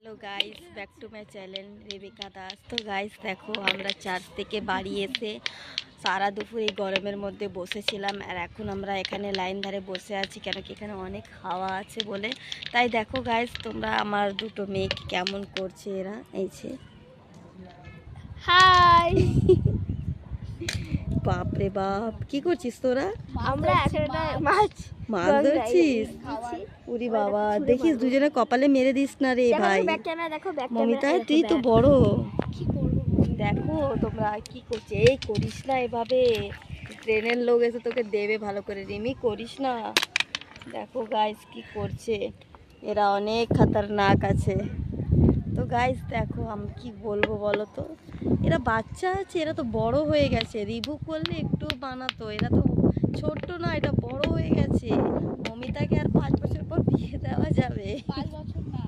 Hello guys, back to my channel Rebeka Das. তো guys দেখো, আমরা চার্চ থেকে বাড়ি এসে সারা দুপুর এই গরমের মধ্যে বসেছিলাম, আর এখন আমরা এখানে লাইন ধারে বসে আছি কেন কি এখানে অনেক হাওয়া আছে বলে। তাই দেখো গাইস, তোমরা আমার দুটো মেয়েকে কেমন করছে এরা। এই যে হাই, বাপরে বাপ, কি করছিস তোরা? আমরা এখন মাছ মাছ ধরছিস? উরি বাবা, দেখিস দুজনে কপালে মেরে দিস না রে ভাই। ব্যাক ক্যামেরা দেখো, ব্যাক মমিতা তুই তো বড়, দেখো তোমরা কি করছে। এই করিস না এভাবে, ট্রেনের লোক এসে তোকে দেবে ভালো করে। রিমি করিস না। দেখো গাইস কি করছে, এরা অনেক খতরনাক আছে। তো গাইস দেখো, আমি কি বলবো বলো তো, এরা বাচ্চা আছে, এরা তো বড় হয়ে গেছে। রিভু করলে একটু বানাতো, এরা তো ছোট্ট না, এটা বড় হয়ে গেছে। মমিতাকে আর 5 বছর পর বিয়ে দেওয়া যাবে। 5 বছর না,